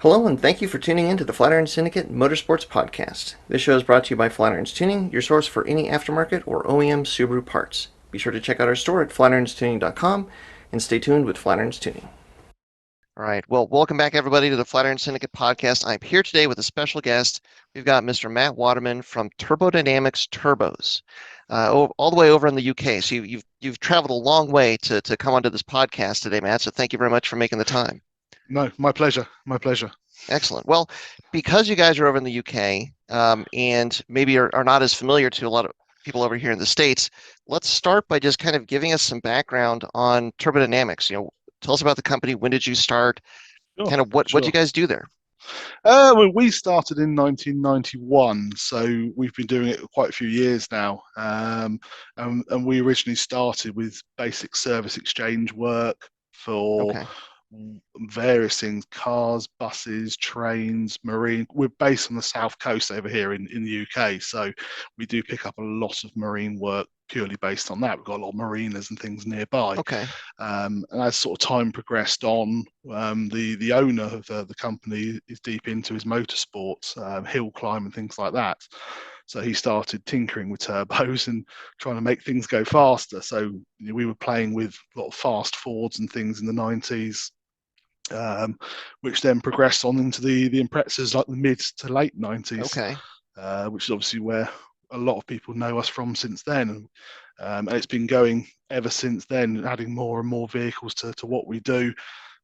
Hello, and thank you for tuning in to the Flatirons Syndicate Motorsports Podcast. This show is brought to you by Flatirons Tuning, your source for any aftermarket or OEM Subaru parts. Be sure to check out our store at flatironstuning.com and stay tuned with Flatirons Tuning. All right. Well, welcome back, everybody, to the Flatirons Syndicate Podcast. I'm here today with a special guest. We've got Mr. Matt Waterman from Turbo Dynamics Turbos, all the way over in the UK. So you've traveled a long way to come onto this podcast today, Matt. So thank you very much for making the time. No, my pleasure. My pleasure. Excellent. Well, because you guys are over in the UK and maybe are not as familiar to a lot of people over here in the States, let's start by just kind of giving us some background on Turbo Dynamics. Tell us about the company. When did you start? Sure, Kind of what sure. do you guys do there? Well, we started in 1991, so we've been doing it quite a few years now. And we originally started with basic service exchange work for Okay. various things: cars, buses, trains, marine. We're based on the south coast over here in the UK, so we do pick up a lot of marine work purely based on that. We've got a lot of marinas and things nearby. Okay. And as sort of time progressed on, the owner of the company is deep into his motorsports, hill climb and things like that. So he started tinkering with turbos and trying to make things go faster. So we were playing with a lot of fast Fords and things in the 90s, which then progressed on into the Imprezas like the mid to late 90s, Okay. which is obviously where a lot of people know us from since then. And it's been going ever since then, adding more and more vehicles to what we do.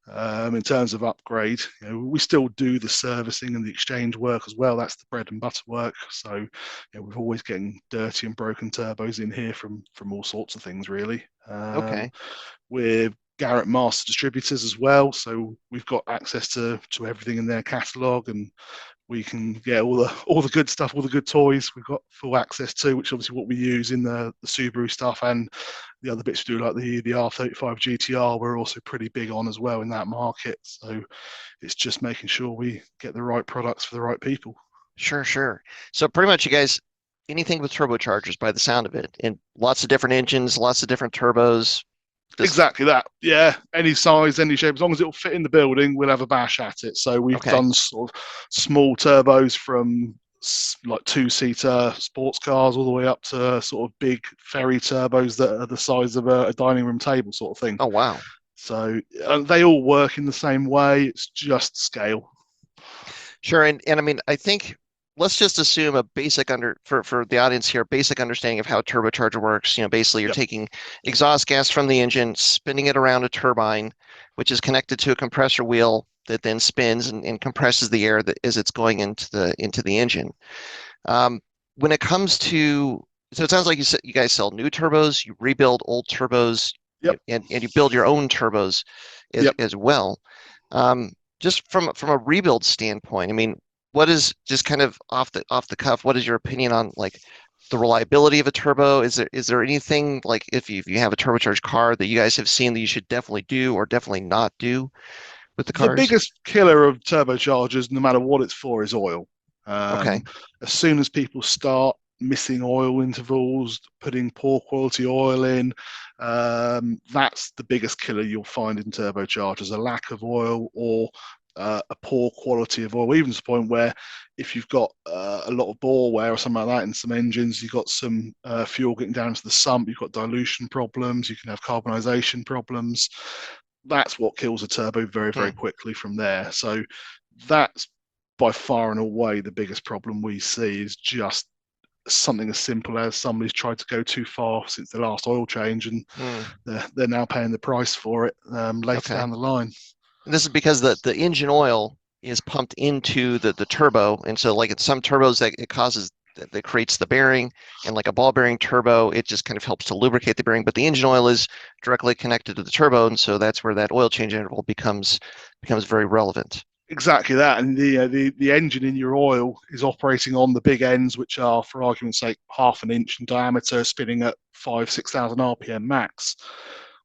In terms of upgrade, we still do the servicing and the exchange work as well. That's the bread and butter work. So we're always getting dirty and broken turbos in here from all sorts of things, really. Okay. We're Garrett Master distributors as well, so we've got access to everything in their catalogue, and we can get all the good stuff, all the good toys. We've got full access to, which obviously what we use in the Subaru stuff and the other bits we do, like the R35 GTR. We're also pretty big on as well in that market. So it's just making sure we get the right products for the right people. Sure, sure. So pretty much you guys, anything with turbochargers by the sound of it, and lots of different engines, lots of different turbos. Just Exactly that. Yeah, any size, any shape, as long as it'll fit in the building, we'll have a bash at it. So we've okay. done sort of small turbos from like two-seater sports cars all the way up to sort of big ferry turbos that are the size of a dining room table, sort of thing. Oh, wow. So they all work in the same way. It's just scale. Sure. And I mean, I think let's just assume a basic for the audience here, basic understanding of how a turbocharger works. Basically you're Yep. taking exhaust gas from the engine, spinning it around a turbine, which is connected to a compressor wheel that then spins and compresses the air that as it's going into the engine. Um, when it comes to, so it sounds like you guys sell new turbos, you rebuild old turbos, Yep. and you build your own turbos Yep. as well. Um, just from a rebuild standpoint, I mean, what is just kind of off the cuff? What is your opinion on like the reliability of a turbo? Is there anything like if you have a turbocharged car that you guys have seen that you should definitely do or definitely not do with the The cars? biggest killer of turbochargers, no matter what it's for, is oil. Okay. As soon as people start missing oil intervals, putting poor quality oil in, that's the biggest killer you'll find in turbochargers: a lack of oil or a poor quality of oil, even to the point where if you've got a lot of bore wear or something like that in some engines, you've got some fuel getting down to the sump, you've got dilution problems, you can have carbonization problems. That's what kills a turbo very, very Hmm. quickly from there. So that's by far and away the biggest problem we see is just something as simple as somebody's tried to go too far since the last oil change, and Hmm. they're now paying the price for it later Okay. down the line. And this is because the engine oil is pumped into the turbo, and so like in some turbos that it causes that creates the bearing, and like a ball bearing turbo, it just kind of helps to lubricate the bearing. But the engine oil is directly connected to the turbo, and so that's where that oil change interval becomes very relevant. Exactly that, and the engine in your oil is operating on the big ends, which are, for argument's sake, half an inch in diameter, spinning at 5,000-6,000 RPM max.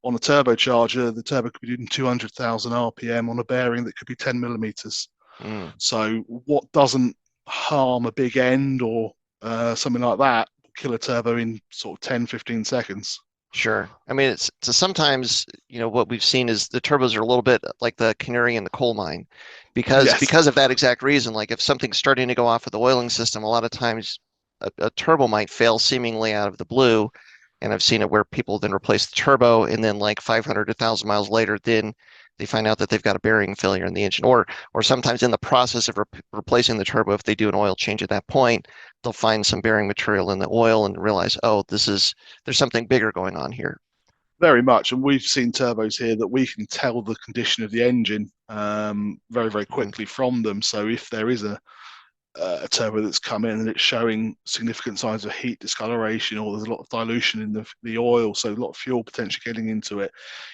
On a turbocharger, the turbo could be doing 200,000 RPM on a bearing that could be 10 millimeters. Mm. So what doesn't harm a big end or something like that will kill a turbo in sort of 10, 15 seconds. Sure. I mean, it's so sometimes, what we've seen is the turbos are a little bit like the canary in the coal mine because Yes. because of that exact reason. Like if something's starting to go off with the oiling system, a lot of times a turbo might fail seemingly out of the blue. And I've seen it where people then replace the turbo and then like 500 to 1,000 miles later, then they find out that they've got a bearing failure in the engine. Or sometimes in the process of replacing the turbo, if they do an oil change at that point, they'll find some bearing material in the oil and realize, oh, there's something bigger going on here. Very much, and we've seen turbos here that we can tell the condition of the engine very, very Mhm. quickly from them. So if there is a turbo that's come in and it's showing significant signs of heat discoloration, or there's a lot of dilution in the oil, so a lot of fuel potentially getting into it,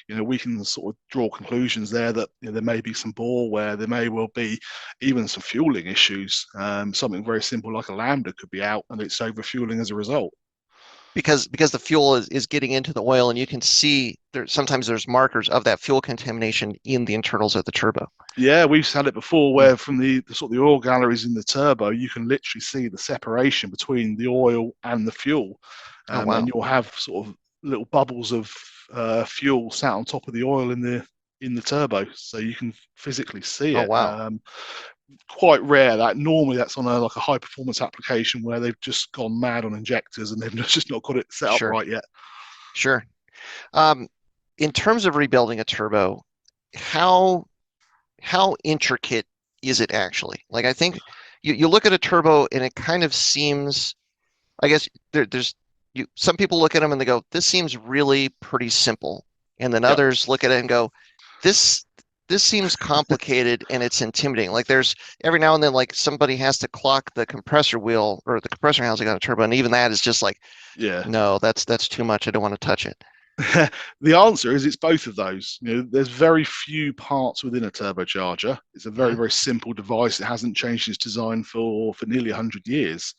we can sort of draw conclusions there that there may be some bore wear, there may well be even some fueling issues. Something very simple like a lambda could be out and it's overfueling as a result. Because the fuel is getting into the oil and you can see sometimes there's markers of that fuel contamination in the internals of the turbo. Yeah, we've had it before Mm. where from the sort of the oil galleries in the turbo, you can literally see the separation between the oil and the fuel. Oh, And wow. you'll have sort of little bubbles of fuel sat on top of the oil in the turbo, so you can physically see Oh, it. wow. Quite rare that. Normally that's on like a high performance application where they've just gone mad on injectors and they've just not got it set up Sure. right yet. Sure. Um, in terms of rebuilding a turbo, how how intricate is it actually? Like I think you look at a turbo and it kind of seems, I guess there's some people look at them and they go, this seems really pretty simple. And then Yep. others look at it and go, this this seems complicated and it's intimidating. Like there's every now and then like somebody has to clock the compressor wheel or the compressor housing on a turbo, and even that is just like, Yeah. no, that's too much. I don't want to touch it. The answer is it's both of those. There's very few parts within a turbocharger. It's a very, Hmm. very simple device. It hasn't changed its design for nearly 100 years.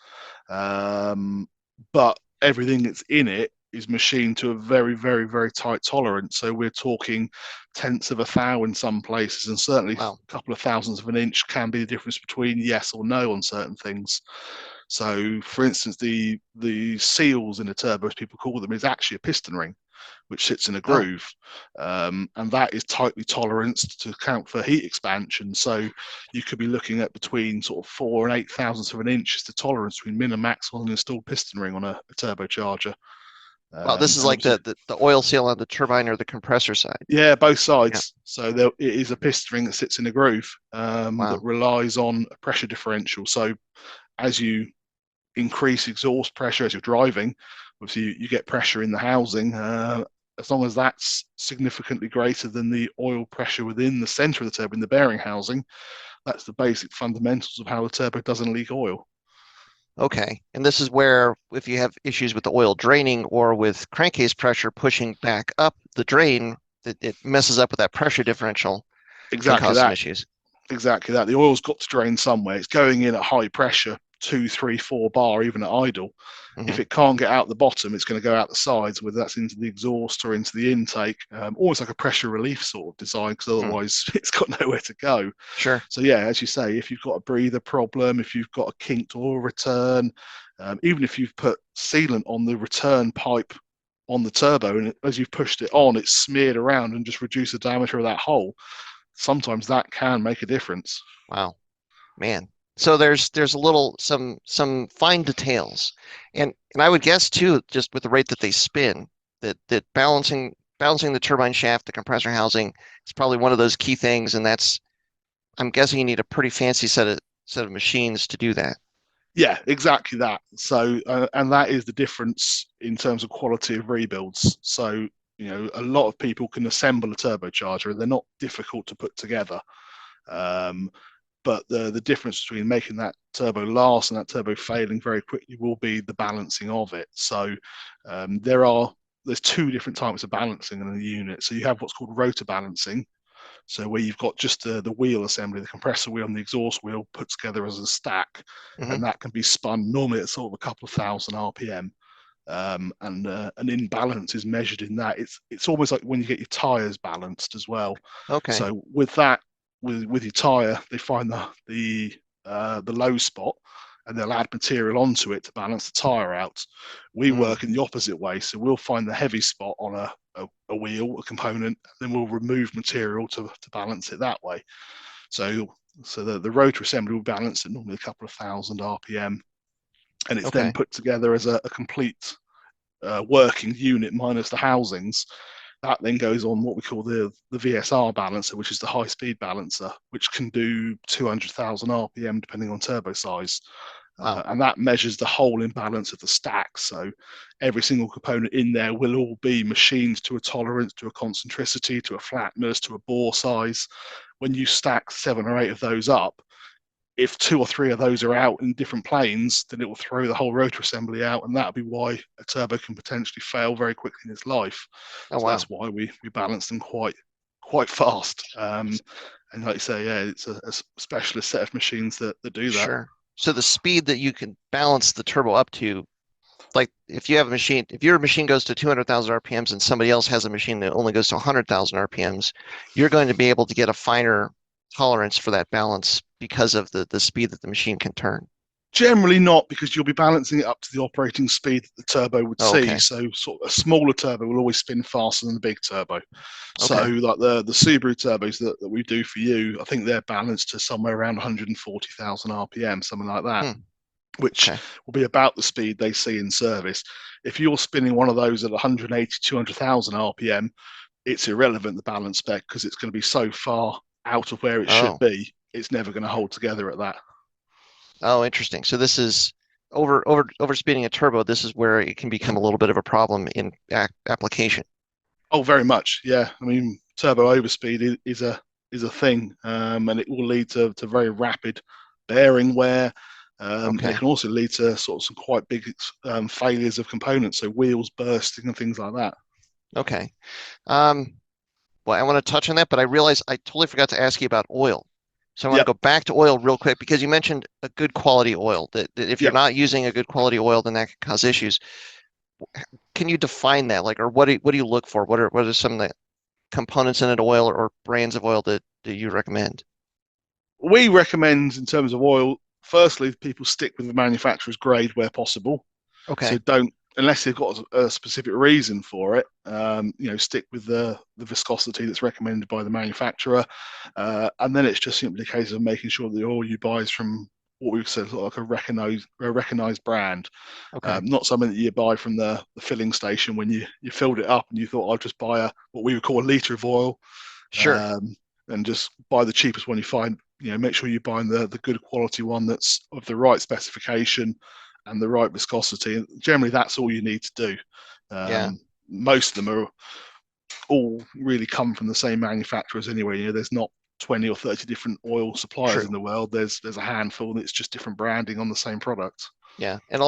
But everything that's in it is machined to a very, very, very tight tolerance. So we're talking tenths of a thou in some places, and certainly Wow. a couple of thousandths of an inch can be the difference between yes or no on certain things. So, for instance, the seals in a turbo, as people call them, is actually a piston ring which sits in a Oh, groove, and that is tightly toleranced to account for heat expansion. So you could be looking at between sort of 4 and 8 thousandths of an inch is the tolerance between min and max on an installed piston ring on a turbocharger. wow. This is And like obviously, the oil seal on the turbine or the compressor side. yeah, both Yeah. sides. So there, it is a piston ring that sits in a groove that Wow. relies on a pressure differential. So as you increase exhaust pressure as you're driving, obviously you get pressure in the housing. As long as that's significantly greater than the oil pressure within the center of the turbo in the bearing housing, that's the basic fundamentals of how the turbo doesn't leak oil. Okay. And this is where if you have issues with the oil draining or with crankcase pressure pushing back up the drain, it messes up with that pressure differential, can Exactly cause some that. issues. Exactly that. The oil's got to drain somewhere. It's going in at high pressure, 2, 3, 4 bar, even at idle. If Hmm. it can't get out the bottom, it's going to go out the sides, whether that's into the exhaust or into the intake, almost like a pressure relief sort of design, because Hmm. otherwise it's got nowhere to go. Sure. So yeah, as you say, if you've got a breather problem, if you've got a kinked oil return, even if you've put sealant on the return pipe on the turbo, and as you've pushed it on, it's smeared around and just reduced the diameter of that hole. Sometimes that can make a difference. Wow, man. So there's a little some fine details. And I would guess too, just with the rate that they spin, that balancing the turbine shaft, the compressor housing is probably one of those key things, and that's I'm guessing you need a pretty fancy set of machines to do that. Yeah, exactly that. So, and that is the difference in terms of quality of rebuilds. So, a lot of people can assemble a turbocharger, and they're not difficult to put together. Um, but the difference between making that turbo last and that turbo failing very quickly will be the balancing of it. So, there's two different types of balancing in a unit. So you have what's called rotor balancing, so where you've got just the wheel assembly, the compressor wheel and the exhaust wheel put together as a stack, Hmm. and that can be spun normally at sort of a couple of thousand RPM. And an imbalance is measured in that. It's almost like when you get your tires balanced as well. Okay. So with that, with your tire, they find the low spot, and they'll add material onto it to balance the tire out. We work in the opposite way, so we'll find the heavy spot on a wheel, a component, then we'll remove material to balance it that way. So the rotor assembly will balance at normally a couple of thousand RPM, and it's then put together as a complete working unit minus the housings. That then goes on what we call the VSR balancer, which is the high speed balancer, which can do 200,000 RPM depending on turbo size. Wow. And that measures the whole imbalance of the stack. So every single component in there will all be machined to a tolerance, to a concentricity, to a flatness, to a bore size. When you stack 7 or 8 of those up, if 2 or 3 of those are out in different planes, then it will throw the whole rotor assembly out, and that'll be why a turbo can potentially fail very quickly in its life. Oh, so wow. That's why we balance them quite fast. And like you say, yeah, it's a specialist set of machines that do that. Sure. So the speed that you can balance the turbo up to, like if you have a machine, if your machine goes to 200,000 RPMs and somebody else has a machine that only goes to 100,000 RPMs, you're going to be able to get a finer tolerance for that balance because of the speed that the machine can turn. Generally not, because you'll be balancing it up to the operating speed that the turbo would see. Okay. So sort of a smaller turbo will always spin faster than the big turbo. So Okay. like the Subaru turbos that we do for you, I think they're balanced to somewhere around 140,000 RPM, something like that, which will be about the speed they see in service. If you're spinning one of those at 180, 200,000 RPM, it's irrelevant, the balance spec, because it's going to be so far out of where it should be, it's never going to hold together at that. Oh, interesting. So this is over speeding a turbo. This is where it can become a little bit of a problem in application. Oh, very much. Yeah. I mean, turbo overspeed is a thing, and it will lead to very rapid bearing wear. It can also lead to sort of some quite big failures of components, so wheels bursting and things like that. Okay. Well, I want to touch on that, but I realize I totally forgot to ask you about oil. So I want to go back to oil real quick because you mentioned a good quality oil. That if you're not using a good quality oil, then that can cause issues. Can you define that? Like, or what do you look for? What are some of the components in an oil or brands of oil that you recommend? We recommend, in terms of oil, firstly, people stick with the manufacturer's grade where possible. Okay. So don't, unless they've got a specific reason for it, stick with the viscosity that's recommended by the manufacturer. And then it's just simply a case of making sure that the oil you buy is from what we would say like a recognized brand. Okay. Not something that you buy from the filling station when you filled it up and you thought, I'll just buy what we would call a litre of oil. Sure. And just buy the cheapest one you find. Make sure you're buying the good quality one that's of the right specification and the right viscosity. And generally, that's all you need to do. Most of them are all really come from the same manufacturers anyway. There's not 20 or 30 different oil suppliers in the world. There's a handful, and it's just different branding on the same product. Yeah, and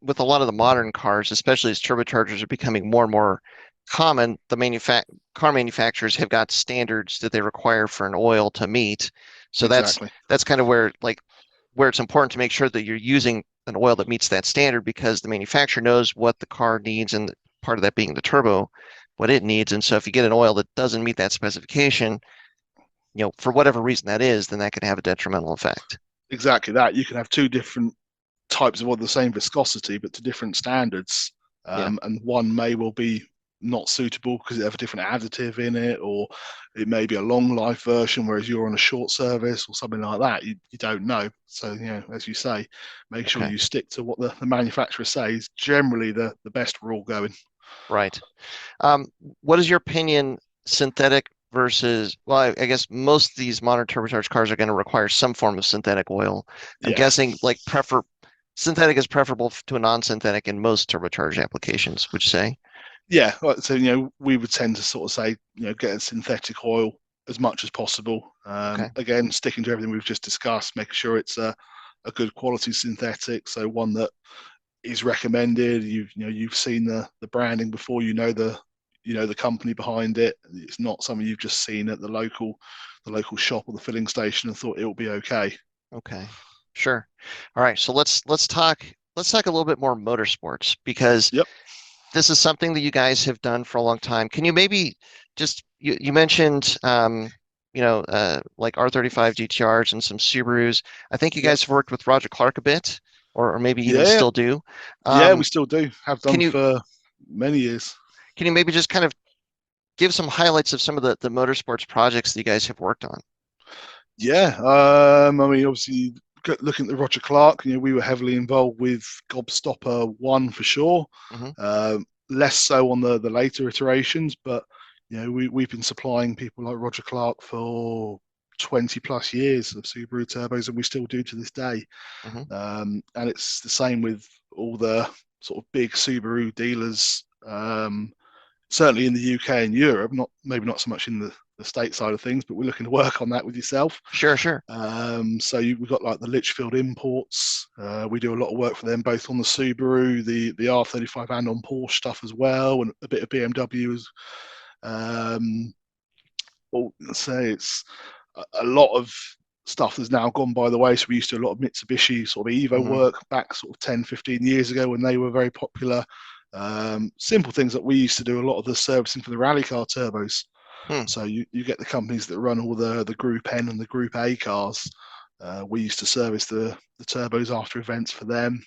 with a lot of the modern cars, especially as turbochargers are becoming more and more common, the car manufacturers have got standards that they require for an oil to meet. So that's kind of where it's important to make sure that you're using an oil that meets that standard, because the manufacturer knows what the car needs, and part of that being the turbo, what it needs. And so if you get an oil that doesn't meet that specification, for whatever reason that is, then that can have a detrimental effect. Exactly that. You can have 2 different types of oil, the same viscosity, but to different standards. And one may well be not suitable because it have a different additive in it, or it may be a long life version, whereas you're on a short service or something like that. You don't know. So, as you say, make sure you stick to what the manufacturer says. Generally, the best we're all going. Right. What is your opinion, synthetic versus, well, I guess most of these modern turbocharged cars are going to require some form of synthetic oil. I'm guessing synthetic is preferable to a non-synthetic in most turbocharged applications, would you say? Yeah, so we would tend to sort of say get a synthetic oil as much as possible. Again, sticking to everything we've just discussed, making sure it's a good quality synthetic, so one that is recommended. You've seen the branding before, the company behind it. It's not something you've just seen at the local shop or the filling station and thought it'll be okay. Okay, sure. All right, so let's talk a little bit more motorsports, because this is something that you guys have done for a long time. Can you maybe just, you mentioned like R35 GTRs and some Subarus. I think you guys have worked with Roger Clark a bit. or maybe even Yeah, still do. yeah, we still do. Have Can done you for many years. can you maybe just kind of give some highlights of some of the motorsports projects that you guys have worked on? Yeah, I mean, obviously, looking at the Roger Clark, we were heavily involved with Gobstopper 1 for sure. Hmm. Less so on the later iterations, but we've been supplying people like Roger Clark for 20 plus years of Subaru turbos, and we still do to this day. Hmm. And it's the same with all the sort of big Subaru dealers. Certainly in the UK and Europe, maybe not so much in the state side of things, but we're looking to work on that with yourself. Sure, sure. So we've got like the Litchfield Imports. We do a lot of work for them, both on the Subaru, the R35, and on Porsche stuff as well, and a bit of BMW. Well, let's say it's a lot of stuff that's now gone by the way. So we used to do a lot of Mitsubishi sort of Evo Hmm. work back sort of 10, 15 years ago when they were very popular. Simple things that we used to do a lot of the servicing for the rally car turbos. Hmm. So you get the companies that run all the Group N and the Group A cars. We used to service the turbos after events for them.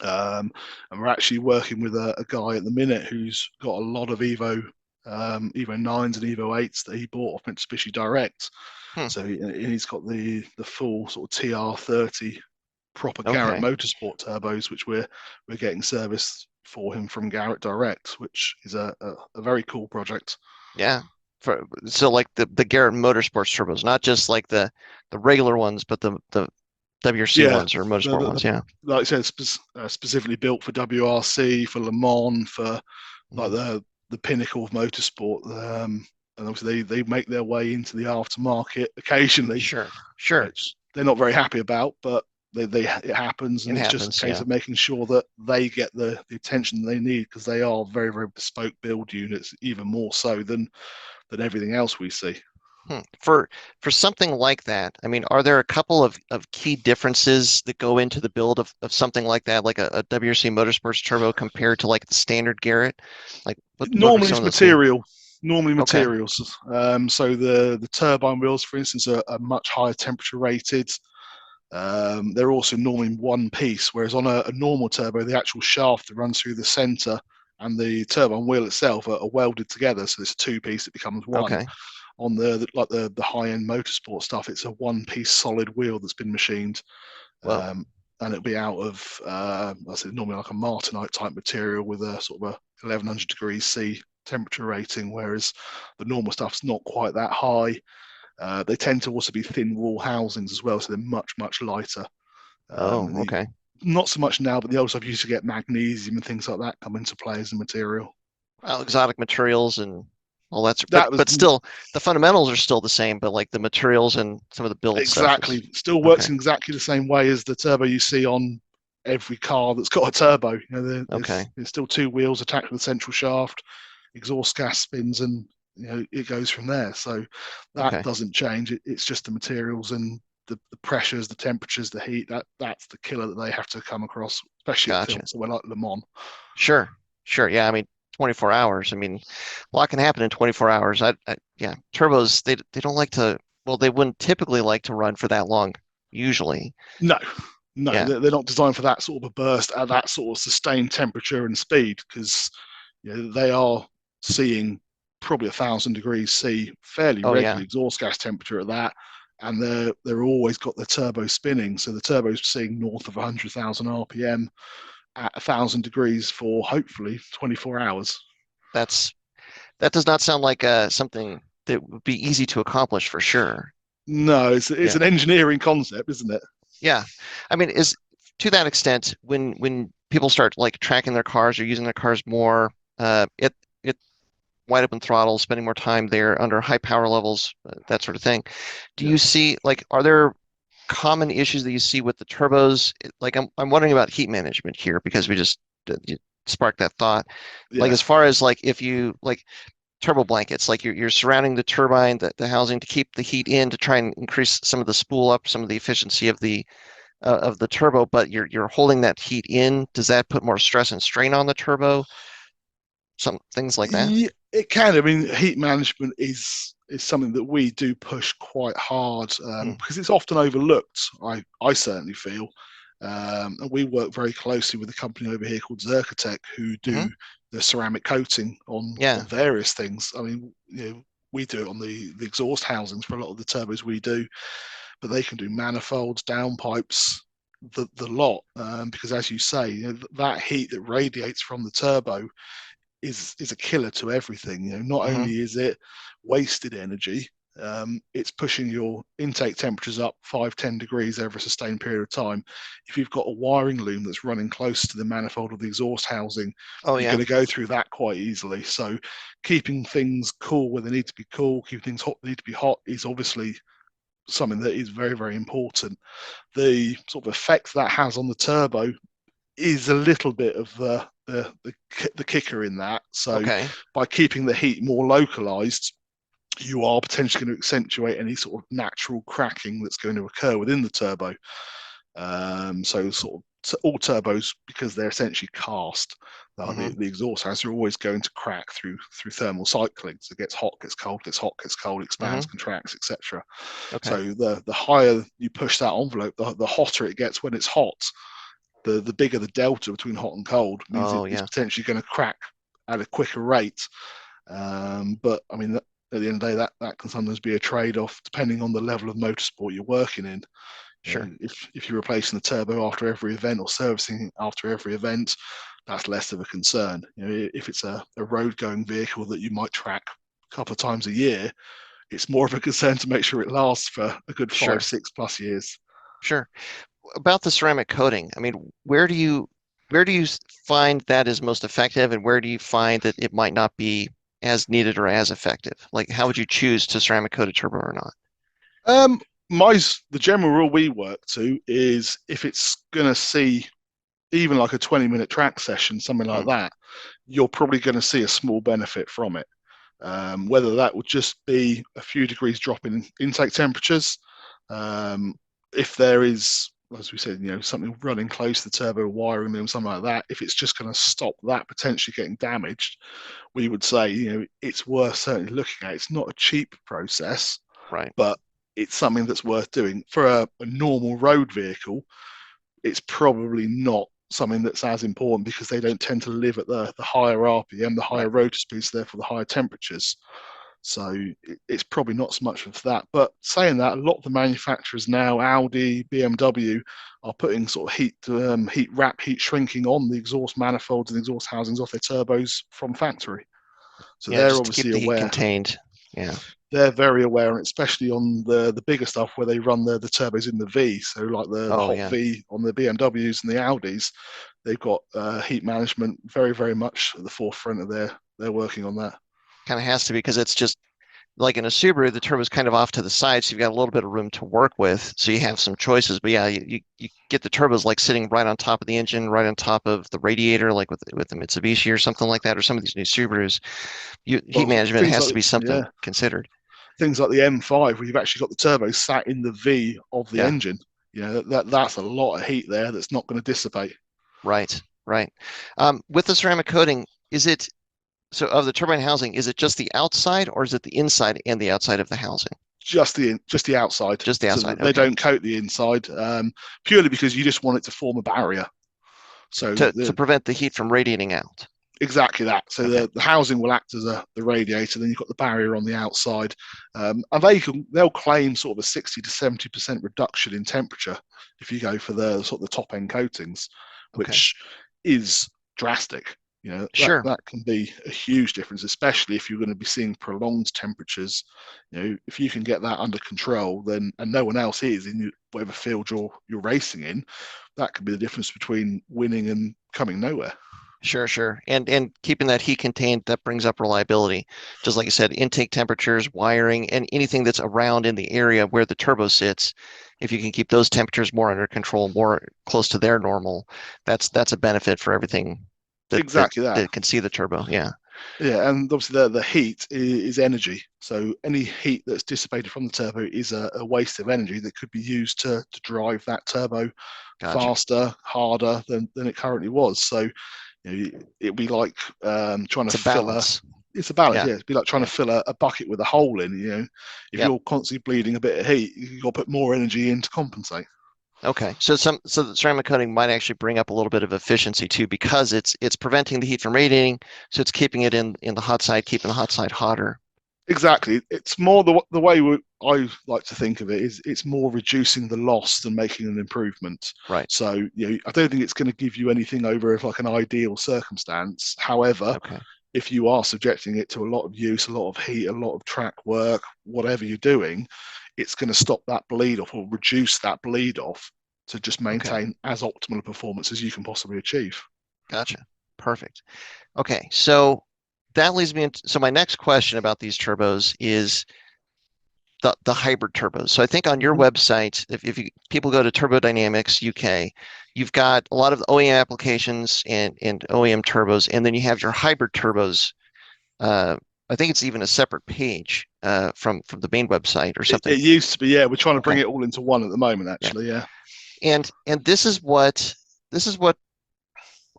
And we're actually working with a guy at the minute who's got a lot of Evo 9s and Evo 8s that he bought off Mitsubishi Direct. Hmm. So he's got the full sort of TR30 proper Garrett Okay. Motorsport turbos, which we're getting serviced for him from Garrett Direct, which is a very cool project. Yeah. So like the Garrett Motorsports turbos, not just like the regular ones, but the WRC Yeah, ones or motorsport ones. Yeah. like I said, specifically built for WRC, for Le Mans, for like Mhm. the pinnacle of motorsport. And obviously they make their way into the aftermarket occasionally, Sure. Sure. which they're not very happy about, but it happens, It and it's just happens. a case Yeah. of making sure that they get the attention they need, because they are very, very bespoke build units, even more so than everything else we see. Hmm. For something like that, I mean, are there a couple of key differences that go into the build of something like that, like a WRC Motorsports turbo compared to like the standard Garrett? Like what are Normally some it's of those things? material. Normally Okay. materials. So the turbine wheels, for instance, are much higher temperature rated. They're also normally in one piece, whereas on a normal turbo, the actual shaft that runs through the center and the turbine wheel itself are welded together. So it's a two piece that becomes one. Okay. On the high end motorsport stuff, it's a one piece solid wheel that's been machined. Whoa. And it'll be out of I said normally like a martinite type material with a sort of a 1100 degrees C temperature rating, whereas the normal stuff's not quite that high. They tend to also be thin wall housings as well, so they're much lighter. Oh, The, okay. not so much now, but the old stuff used to get magnesium and things like that come into play as a material. Well, exotic materials and all that's That was but still the fundamentals are still the same, but like the materials and some of the build stuff is exactly still works okay. in exactly the same way as the turbo you see on every car that's got a turbo. Okay. There's still two wheels attached to the central shaft, exhaust gas spins, and it goes from there. So that Okay. doesn't change. It's just the materials and the pressures, the temperatures, the heat. That's the killer that they have to come across, especially at Gotcha. fields somewhere like Le Mans. Sure. Sure. Yeah. I mean, 24 hours. I mean, a lot can happen in 24 hours. Yeah, turbos, they don't like to, well, they wouldn't typically like to run for that long, usually. No, no, Yeah. they're not designed for that sort of a burst at that sort of sustained temperature and speed, because they are seeing probably 1,000 degrees C fairly Oh, yeah. regularly, exhaust gas temperature at that, and they're always got the turbo spinning, so the turbo's seeing north of 100,000 RPM at 1,000 degrees for hopefully 24 hours. That's, that does not sound like something that would be easy to accomplish for sure. No, it's Yeah. an engineering concept, isn't it? Yeah. I mean, is to that extent, when people start like tracking their cars or using their cars more, it wide open throttle, spending more time there under high power levels, that sort of thing. Do Yeah, you see like are there common issues that you see with the turbos? Like I'm wondering about heat management here because we just you sparked that thought. Like yeah. as far as like if you like turbo blankets, like you're surrounding the turbine, the housing to keep the heat in to try and increase some of the spool up, some of the efficiency of the turbo, but you're holding that heat in. Does that put more stress and strain on the turbo? Some things like that. Yeah, it can. I mean, heat management is something that we do push quite hard, Hmm. because it's often overlooked. I certainly feel, And we work very closely with a company over here called Zerkatech, who do the ceramic coating on various things. I mean, we do it on the exhaust housings for a lot of the turbos we do, but they can do manifolds, downpipes, the lot. Because as you say, that heat that radiates from the turbo is a killer to everything. Not only is it wasted energy, it's pushing your intake temperatures up 5-10 degrees over a sustained period of time. If you've got a wiring loom that's running close to the manifold or the exhaust housing, you're going to go through that quite easily. So keeping things cool where they need to be cool, keeping things hot where they need to be hot is obviously something that is very, very important. The sort of effect that has on the turbo is a little bit of the kicker in that. So by keeping the heat more localized, you are potentially going to accentuate any sort of natural cracking that's going to occur within the turbo. So sort of all turbos, because they're essentially cast, the exhaust house are always going to crack through thermal cycling. So it gets hot, gets cold, gets hot, gets cold, expands, contracts, etc. So the higher you push that envelope, the hotter it gets when it's hot. The bigger the delta between hot and cold means it's potentially going to crack at a quicker rate. But I mean, at the end of the day, that can sometimes be a trade-off depending on the level of motorsport you're working in. Sure. If you're replacing the turbo after every event or servicing after every event, that's less of a concern. If it's a road-going vehicle that you might track a couple of times a year, it's more of a concern to make sure it lasts for a good 5-6+ years. Sure. About the ceramic coating, I mean, where do you find that is most effective, and where do you find that it might not be as needed or as effective? Like, how would you choose to ceramic coat a turbo or not? The general rule we work to is if it's going to see even like a 20-minute track session, something like that, you're probably going to see a small benefit from it. Whether that would just be a few degrees drop in intake temperatures, if there is, as we said, something running close to the turbo wiring loom, something like that, if it's just going to stop that potentially getting damaged, we would say, it's worth certainly looking at. It's not a cheap process, right? But it's something that's worth doing. For a normal road vehicle, it's probably not something that's as important because they don't tend to live at the higher RPM, the higher rotor speeds, therefore the higher temperatures. So it's probably not so much of that. But saying that, a lot of the manufacturers now, Audi, BMW, are putting sort of heat wrap, heat shrinking on the exhaust manifolds and exhaust housings off their turbos from factory. So they're just obviously to keep the aware. Heat contained. Yeah. They're very aware, and especially on the bigger stuff where they run the turbos in the V. So like the hot V on the BMWs and the Audis, they've got heat management very, very much at the forefront of they're working on that. Kind of has to be, because it's just like in a Subaru, the turbo's kind of off to the side, so you've got a little bit of room to work with. So you have some choices. But yeah, you get the turbos like sitting right on top of the engine, right on top of the radiator, like with the Mitsubishi or something like that, or some of these new Subarus. Heat management has to be something considered. Things like the M5, where you've actually got the turbo sat in the V of the engine. That's a lot of heat there that's not going to dissipate. Right. With the ceramic coating, so of the turbine housing, is it just the outside, or is it the inside and the outside of the housing? Just the outside. Just the outside. So they don't coat the inside, purely because you just want it to form a barrier. So to prevent the heat from radiating out. Exactly that. So the housing will act as the radiator. Then you've got the barrier on the outside, and they'll claim sort of a 60 to 70% reduction in temperature if you go for the sort of the top end coatings, which is drastic. That can be a huge difference, especially if you're going to be seeing prolonged temperatures. If you can get that under control, then, and no one else is in whatever field you're racing in, that could be the difference between winning and coming nowhere. Sure. And keeping that heat contained, that brings up reliability. Just like I said, intake temperatures, wiring, and anything that's around in the area where the turbo sits, if you can keep those temperatures more under control, more close to their normal, that's a benefit for everything that can see the turbo. Yeah, and obviously the heat is energy. So any heat that's dissipated from the turbo is a waste of energy that could be used to drive that turbo faster, harder than it currently was. So it'd be like trying to fill it's a balance. It'd be like trying to fill a bucket with a hole in. If you're constantly bleeding a bit of heat, you've got to put more energy in to compensate. Okay, so the ceramic coating might actually bring up a little bit of efficiency too, because it's preventing the heat from radiating, so it's keeping it in the hot side, keeping the hot side hotter. Exactly. It's more the way I like to think of it is it's more reducing the loss than making an improvement. Right. So I don't think it's going to give you anything over if like an ideal circumstance. However, Okay. if you are subjecting it to a lot of use, a lot of heat, a lot of track work, whatever you're doing, it's going to stop that bleed off or reduce that bleed off to just Okay. maintain as optimal a performance as you can possibly achieve. Gotcha. Perfect. Okay, so that leads me into, so my next question about these turbos is the hybrid turbos. So I think on your Mm-hmm. website, if people go to Turbo Dynamics UK, you've got a lot of the OEM applications and OEM turbos, and then you have your hybrid turbos. I think it's even a separate page from the main website or something. It used to be, yeah. We're trying to bring Okay, it all into one at the moment, yeah, actually, yeah. and this is what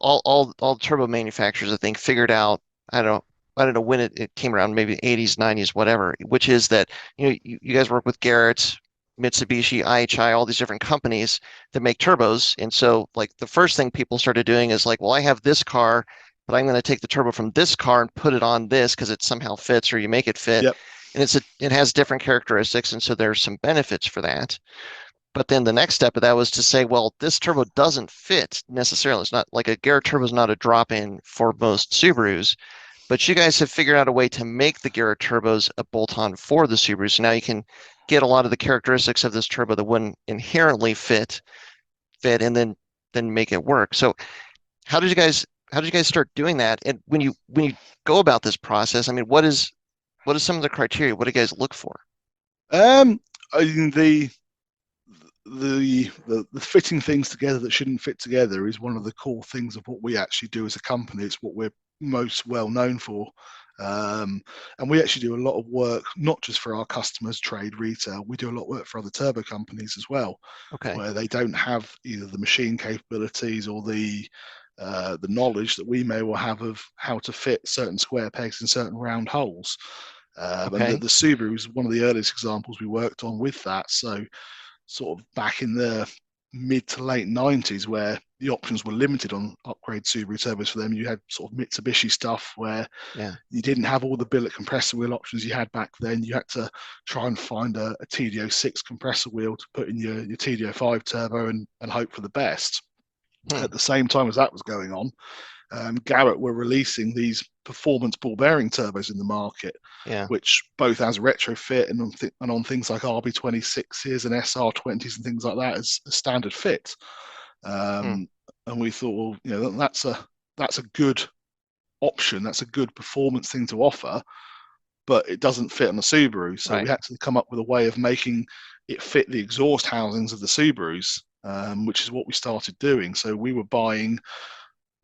all turbo manufacturers I think figured out. I don't know. I don't know when it came around, maybe 80s, 90s, whatever, which is that you guys work with Garrett, Mitsubishi, IHI, all these different companies that make turbos. And so like the first thing people started doing is like, well, I have this car, but I'm going to take the turbo from this car and put it on this because it somehow fits or you make it fit. Yep. And it has different characteristics. And so there's some benefits for that. But then the next step of that was to say, well, this turbo doesn't fit necessarily. It's not like a Garrett turbo is not a drop-in for most Subarus, but you guys have figured out a way to make the Garrett turbos a bolt-on for the Subaru. So now you can get a lot of the characteristics of this turbo that wouldn't inherently fit and then make it work. So how did you guys start doing that? And when you go about this process, I mean, what is some of the criteria? What do you guys look for? Um, I mean, the fitting things together that shouldn't fit together is one of the core things of what we actually do as a company. It's what we're most well known for. And we actually do a lot of work, not just for our customers, trade, retail. We do a lot of work for other turbo companies as well, Okay. where they don't have either the machine capabilities or the knowledge that we may well have of how to fit certain square pegs in certain round holes. And Okay. the Subaru is one of the earliest examples we worked on with that. So sort of back in the mid to late 90s, where the options were limited on upgrade Subaru turbos for them. You had sort of Mitsubishi stuff where Yeah. you didn't have all the billet compressor wheel options you had back then. You had to try and find a TD06 compressor wheel to put in your TD05 turbo and hope for the best. Hmm. At the same time as that was going on, Garrett were releasing these performance ball bearing turbos in the market, Yeah. which both as a retrofit and on things like RB26s and SR20s and things like that as a standard fit. Hmm. And we thought, well, that's a good option. That's a good performance thing to offer, but it doesn't fit on a Subaru. So we Right. had to come up with a way of making it fit the exhaust housings of the Subarus, which is what we started doing. So we were buying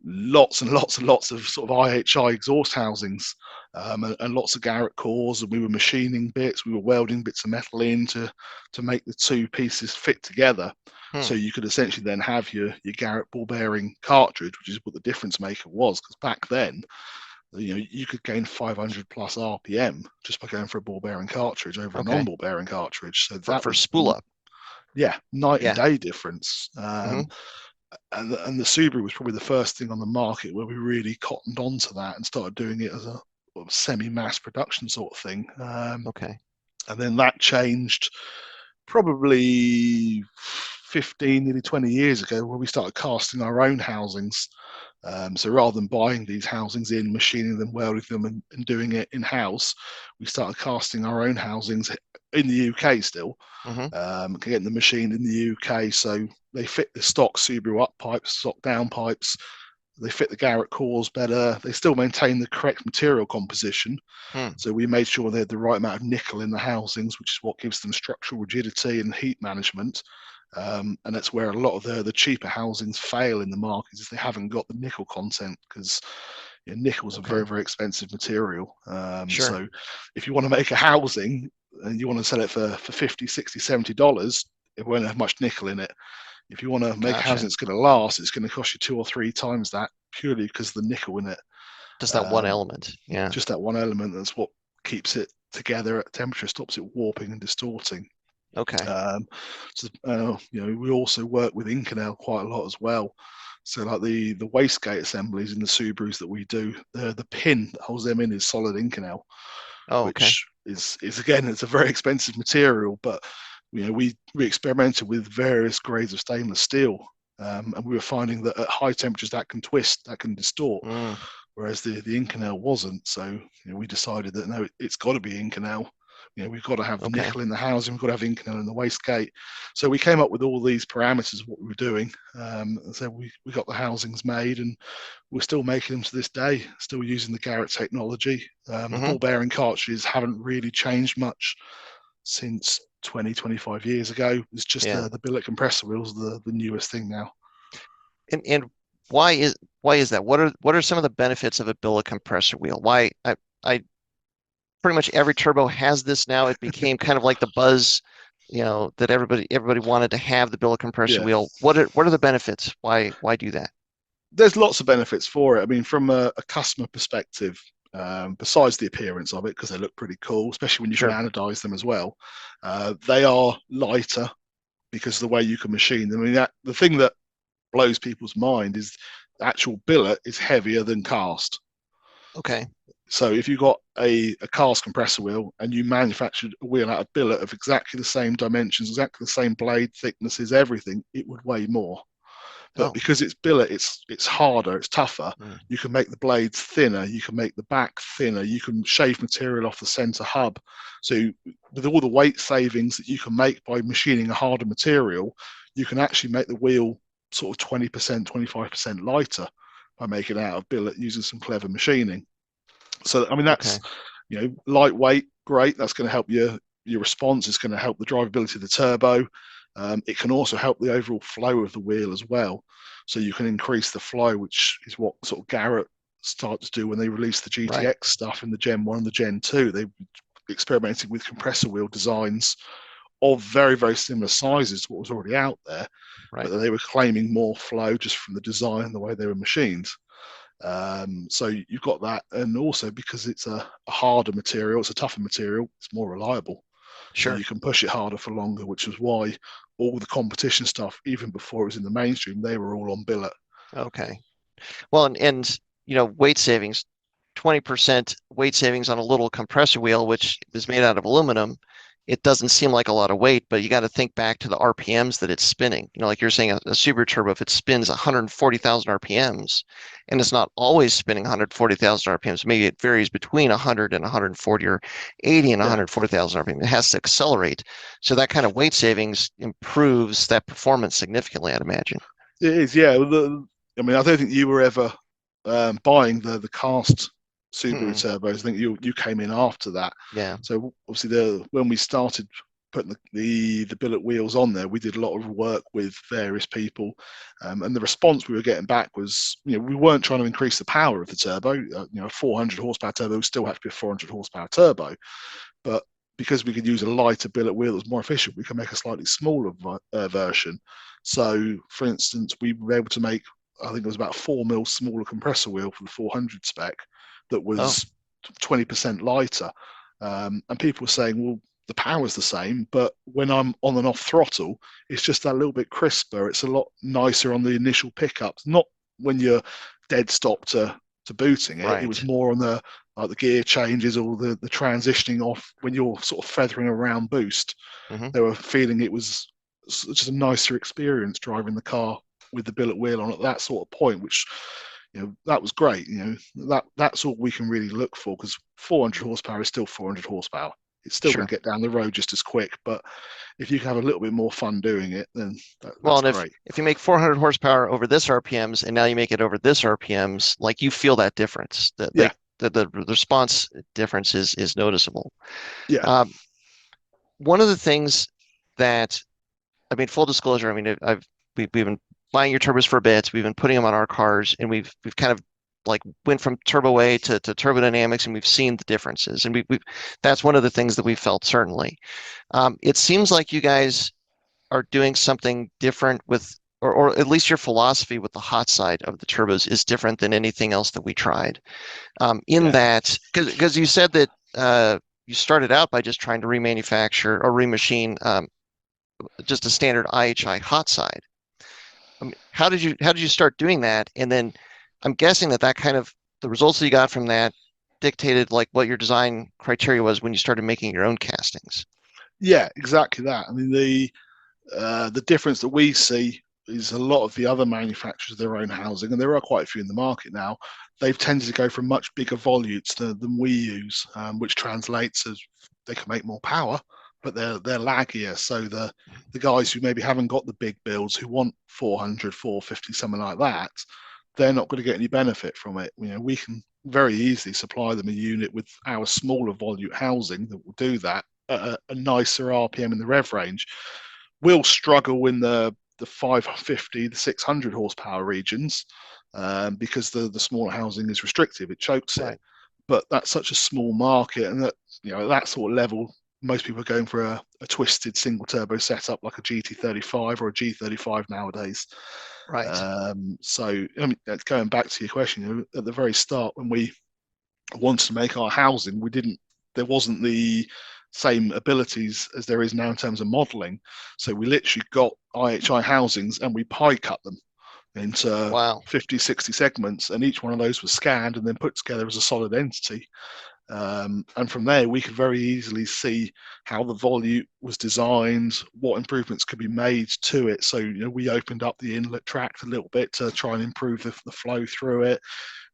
lots and lots and lots of sort of IHI exhaust housings, and lots of Garrett cores, and we were machining bits, we were welding bits of metal in to make the two pieces fit together. Hmm. So you could essentially then have your Garrett ball bearing cartridge, which is what the difference maker was, because back then, you could gain 500 plus RPM just by going for a ball bearing cartridge over a Okay. non-ball bearing cartridge. So For that for was, spool up. yeah, night and Yeah. day difference. Hmm. And the Subaru was probably the first thing on the market where we really cottoned onto that and started doing it as a semi-mass production sort of thing. Okay. And then that changed probably 15, nearly 20 years ago, where we started casting our own housings. So rather than buying these housings in, machining them, welding them, and doing it in house, we started casting our own housings in the UK still, Hmm. getting the machine in the UK. So they fit the stock Subaru up pipes, stock down pipes. They fit the Garrett cores better. They still maintain the correct material composition. Hmm. So we made sure they had the right amount of nickel in the housings, which is what gives them structural rigidity and heat management. And that's where a lot of the cheaper housings fail in the market, is they haven't got the nickel content, because nickel is a very, Okay. very expensive material. Sure. So if you want to make a housing and you want to sell it for 50, 60, $70, it won't have much nickel in it. If you want to make a housing Gotcha. that's going to last, it's going to cost you 2 or 3 times that, purely because of the nickel in it. Just that one Um, element. Yeah. just that one element, that's what keeps it together at temperature, stops it warping and distorting. Okay. We also work with Inconel quite a lot as well. So like the wastegate assemblies in the Subarus that we do, the pin that holds them in is solid Inconel, Oh, okay. which is again, it's a very expensive material, but we experimented with various grades of stainless steel, and we were finding that at high temperatures that can twist, that can distort, whereas the Inconel wasn't. So we decided that no, it's got to be Inconel. We've got to have Okay. nickel in the housing, we've got to have Inconel in the wastegate. So we came up with all these parameters of what we were doing. So we got the housings made, and we're still making them to this day, still using the Garrett technology. The ball bearing cartridges haven't really changed much since 25 years ago. It's just the billet compressor wheels, the newest thing now. And why is that? What are some of the benefits of a billet compressor wheel? Why I pretty much every turbo has this now. It became kind of like the buzz, that everybody wanted to have the billet compressor wheel. What are the benefits? Why do that? There's lots of benefits for it. I mean, from a customer perspective, besides the appearance of it, because they look pretty cool, especially when you can anodize them as well, they are lighter because of the way you can machine them. I mean, the thing that blows people's mind is the actual billet is heavier than cast. Okay. So if you got a cast compressor wheel and you manufactured a wheel out of billet of exactly the same dimensions, exactly the same blade thicknesses, everything, it would weigh more. But because it's billet, it's harder, it's tougher. You can make the blades thinner, you can make the back thinner, you can shave material off the center hub. So with all the weight savings that you can make by machining a harder material, you can actually make the wheel sort of 20%, 25% lighter by making it out of billet using some clever machining. So I mean, that's lightweight, great. That's going to help your response. It's going to help the drivability of the turbo. It can also help the overall flow of the wheel as well. So you can increase the flow, which is what sort of Garrett started to do when they released the GTX stuff in the Gen 1 and the Gen 2. They experimented with compressor wheel designs of very, very similar sizes to what was already out there, but they were claiming more flow just from the design and the way they were machined. So you've got that, and also because it's a harder material, it's a tougher material, it's more reliable. Sure. So you can push it harder for longer, which is why all the competition stuff, even before it was in the mainstream, they were all on billet. Okay. Well, and weight savings, 20% weight savings on a little compressor wheel, which is made out of aluminum. It doesn't seem like a lot of weight, but you got to think back to the RPMs that it's spinning. Like you're saying, a Subaru Turbo, if it spins 140,000 RPMs, and it's not always spinning 140,000 RPMs, maybe it varies between 100 and 140 or 80 and 140,000 RPMs. It has to accelerate. So that kind of weight savings improves that performance significantly, I'd imagine. It is, yeah. I mean, I don't think you were ever buying the cast Subaru turbos. I think you came in after that. Yeah. So obviously when we started putting the billet wheels on there, we did a lot of work with various people, and the response we were getting back was, we weren't trying to increase the power of the turbo. 400 horsepower turbo would still have to be a 400 horsepower turbo, but because we could use a lighter billet wheel that's more efficient, we can make a slightly smaller version. So, for instance, we were able to make, I think it was about 4 mil smaller compressor wheel for the 400 spec that was 20% lighter. And people were saying, well, the power's the same, but when I'm on and off throttle, it's just that little bit crisper. It's a lot nicer on the initial pickups, not when you're dead stop to booting it. It was more on the gear changes or the transitioning off when you're sort of feathering around boost. They were feeling it was just a nicer experience driving the car with the billet wheel on at that sort of point, which that was great. That's all we can really look for, because 400 horsepower is still 400 horsepower. It's still going to get down the road just as quick, but if you can have a little bit more fun doing it, then that's great. If you make 400 horsepower over this RPMs and now you make it over this RPMs, like you feel that difference. The response difference is noticeable. Yeah. One of the things that, I mean, full disclosure, I mean, we've been buying your turbos for a bit. We've been putting them on our cars, and we've kind of like went from Turbo A to Turbo Dynamics, and we've seen the differences. And that's one of the things that we felt, certainly. It seems like you guys are doing something different with, or at least your philosophy with the hot side of the turbos is different than anything else that we tried. That, because you said that you started out by just trying to remanufacture or remachine just a standard IHI hot side. How did you start doing that? And then I'm guessing that kind of the results that you got from that dictated like what your design criteria was when you started making your own castings. Yeah, exactly that. I mean, the difference that we see is a lot of the other manufacturers their own housing, and there are quite a few in the market now. They've tended to go for much bigger volutes than we use, which translates as they can make more power, but they're laggier. So the guys who maybe haven't got the big builds, who want 400, 450, something like that, they're not going to get any benefit from it. We can very easily supply them a unit with our smaller volute housing that will do that at a nicer RPM in the rev range. We'll struggle in the 550, the 600 horsepower regions because the smaller housing is restrictive. It chokes it. But that's such a small market, and that at that sort of level, most people are going for a twisted single turbo setup like a GT35 or a G35 nowadays. Right. So I mean, going back to your question, at the very start when we wanted to make our housing, there wasn't the same abilities as there is now in terms of modeling. So we literally got IHI housings and we pie cut them into 50, 60 segments, and each one of those was scanned and then put together as a solid entity. And from there, we could very easily see how the volute was designed, what improvements could be made to it. So we opened up the inlet tract a little bit to try and improve the flow through it.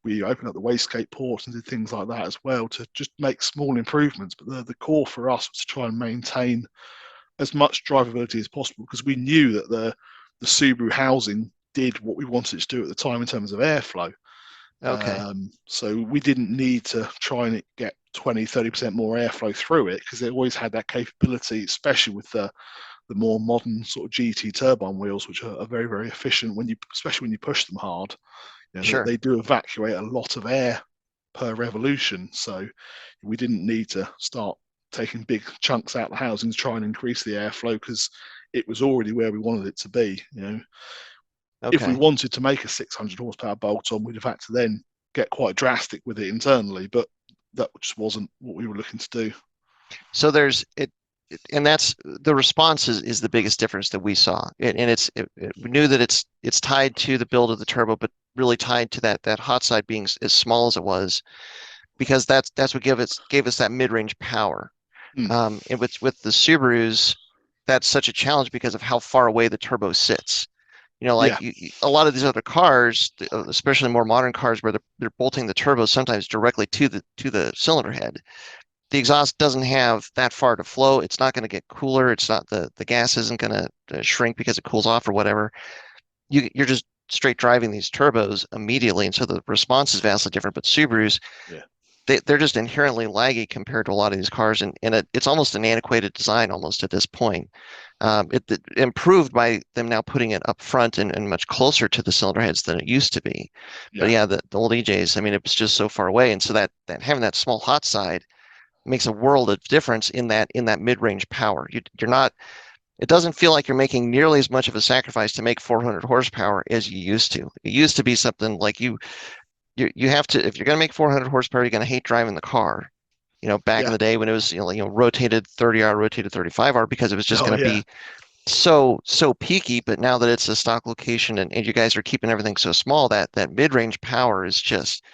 We opened up the wastegate ports and did things like that as well to just make small improvements. But the core for us was to try and maintain as much drivability as possible, because we knew that the Subaru housing did what we wanted it to do at the time in terms of airflow. Okay. So we didn't need to try and get 20, 30% more airflow through it, because it always had that capability, especially with the more modern sort of GT turbine wheels, which are very, very efficient especially when you push them hard. Sure. They do evacuate a lot of air per revolution. So we didn't need to start taking big chunks out of the housing to try and increase the airflow, because it was already where we wanted it to be. If we wanted to make a 600 horsepower bolt-on, we'd have had to then get quite drastic with it internally, but that just wasn't what we were looking to do. So and that's the response is the biggest difference that we saw. We knew that it's tied to the build of the turbo, but really tied to that hot side being as small as it was, because that's what gave us that mid-range power. And with the Subarus, that's such a challenge because of how far away the turbo sits. A lot of these other cars, especially more modern cars, where they're bolting the turbo sometimes directly to the cylinder head. The exhaust doesn't have that far to flow. It's not going to get cooler. It's not the gas isn't going to shrink because it cools off or whatever. You're just straight driving these turbos immediately, and so the response is vastly different. But Subarus, they're just inherently laggy compared to a lot of these cars, and it's almost an antiquated design almost at this point. It improved by them now putting it up front and much closer to the cylinder heads than it used to be. But the old EJs, I mean, it was just so far away, and so that having that small hot side makes a world of difference in that mid-range power. You're not. It doesn't feel like you're making nearly as much of a sacrifice to make 400 horsepower as you used to. It used to be something like you have to, if you're going to make 400 horsepower, you're going to hate driving the car. Back in the day when it was rotated 30R, rotated 35R, because it was just going to be so peaky. But now that it's a stock location and you guys are keeping everything so small, that mid-range power is just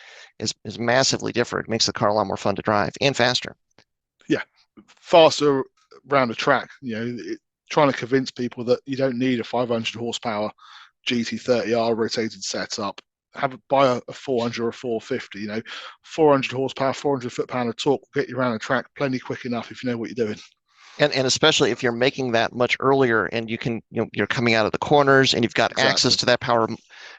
is massively different. It makes the car a lot more fun to drive and faster. Yeah, faster around the track. Trying to convince people that you don't need a 500 horsepower GT30R rotated setup. Buy a 400 or a 450. 400 horsepower, 400 foot-pound of torque will get you around the track plenty quick enough if you know what you're doing. And especially if you're making that much earlier, and you're coming out of the corners and you've got access to that power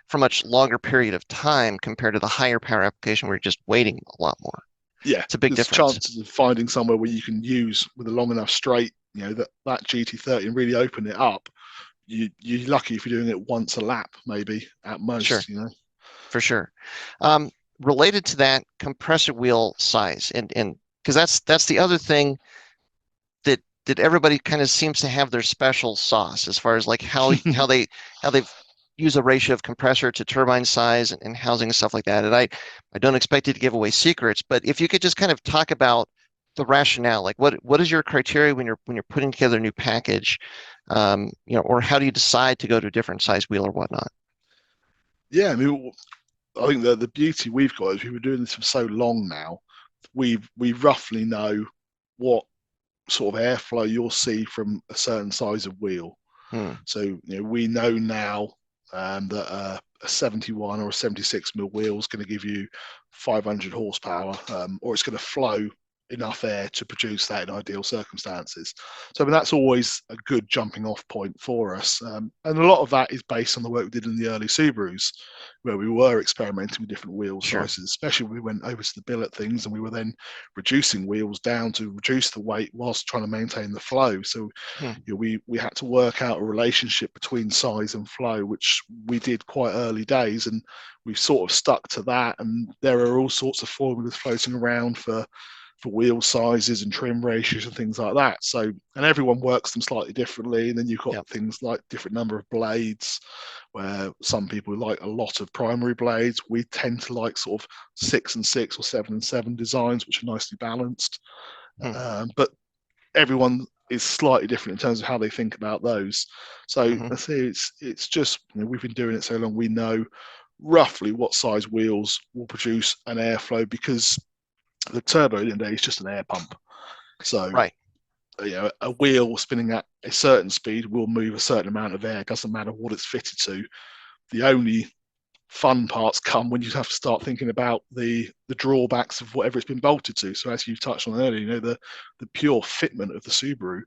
for a much longer period of time compared to the higher power application where you're just waiting a lot more. Yeah, it's a big difference. Chances of finding somewhere where you can use with a long enough straight, that GT30 and really open it up. You're lucky if you're doing it once a lap, maybe at most. Sure. For sure. Related to that, compressor wheel size, and because that's the other thing that everybody kind of seems to have their special sauce as far as like how they use a ratio of compressor to turbine size and housing and stuff like that. And I don't expect you to give away secrets, but if you could just kind of talk about the rationale? Like what is your criteria when you're putting together a new package? Or how do you decide to go to a different size wheel or whatnot? Yeah, I mean, I think the beauty we've got is we've been doing this for so long now. We roughly know what sort of airflow you'll see from a certain size of wheel. So we know now that a 71 or a 76 mil wheel is going to give you 500 horsepower, or it's going to flow enough air to produce that in ideal circumstances. So I mean, that's always a good jumping off point for us. And a lot of that is based on the work we did in the early Subarus, where we were experimenting with different wheel Sure. sizes, especially when we went over to the billet things and we were then reducing wheels down to reduce the weight whilst trying to maintain the flow. So we had to work out a relationship between size and flow, which we did quite early days, and we've sort of stuck to that. And there are all sorts of formulas floating around for wheel sizes and trim ratios and things like that. So, and everyone works them slightly differently. And then you've got Yep. things like different number of blades, where some people like a lot of primary blades. We tend to like sort of 6 and 6 or 7 and 7 designs, which are nicely balanced. But everyone is slightly different in terms of how they think about those. So I say it's just we've been doing it so long, we know roughly what size wheels will produce an airflow, because the turbo in the day is just an air pump. So Right. A wheel spinning at a certain speed will move a certain amount of air. It doesn't matter what it's fitted to. The only fun parts come when you have to start thinking about the drawbacks of whatever it's been bolted to. So as you touched on earlier, the pure fitment of the Subaru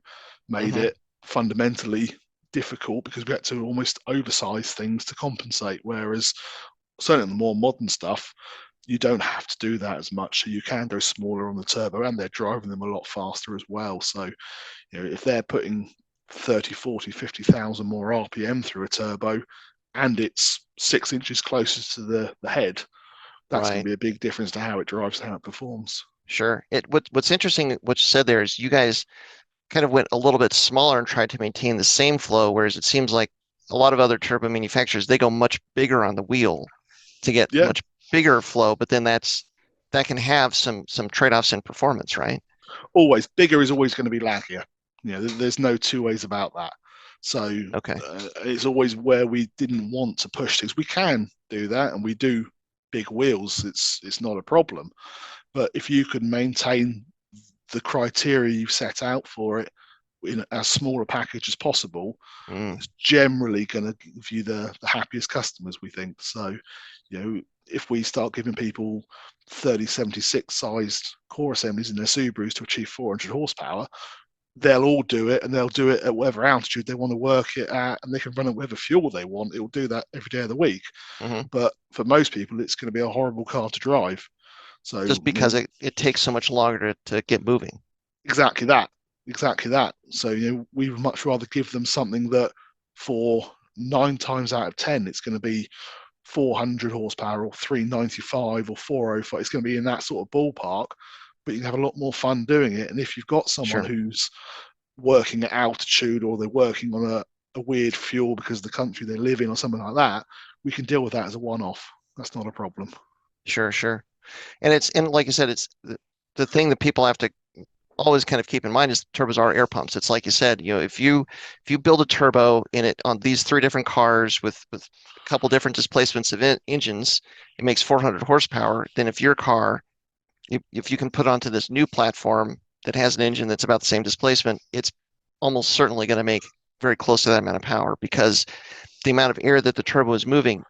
made it fundamentally difficult, because we had to almost oversize things to compensate. Whereas certainly in the more modern stuff, you don't have to do that as much. So you can go smaller on the turbo, and they're driving them a lot faster as well. So if they're putting 30, 40, 50,000 more RPM through a turbo, and it's 6 inches closer to the head, that's going to be a big difference to how it drives and how it performs. Sure. What's interesting, what you said there is you guys kind of went a little bit smaller and tried to maintain the same flow, whereas it seems like a lot of other turbo manufacturers, they go much bigger on the wheel to get much bigger flow, but then that can have some trade-offs in performance, right? Always bigger is always going to be laggier. There's no two ways about that. So it's always where we didn't want to push things. We can do that, and we do big wheels. It's not a problem. But if you can maintain the criteria you've set out for it in as small a package as possible, it's generally going to give you the happiest customers, we think. So, if we start giving people 3076 sized core assemblies in their Subarus to achieve 400 horsepower, they'll all do it, and they'll do it at whatever altitude they want to work it at, and they can run it whatever fuel they want. It will do that every day of the week. But for most people, it's going to be a horrible car to drive. So just because it takes so much longer to get moving. Exactly that. So we would much rather give them something that for 9 times out of 10, it's going to be 400 horsepower or 395 or 405. It's going to be in that sort of ballpark, but you can have a lot more fun doing it. And if you've got someone who's working at altitude, or they're working on a weird fuel because of the country they live in or something like that, we can deal with that as a one-off. That's not a problem. Sure. And like I said, it's the thing that people have to always kind of keep in mind is turbos are air pumps. It's like you said, if you build a turbo in it on these 3 different cars with a couple different displacements of engines, it makes 400 horsepower. Then if your car, if you can put onto this new platform that has an engine that's about the same displacement, it's almost certainly going to make very close to that amount of power, because the amount of air that the turbo is moving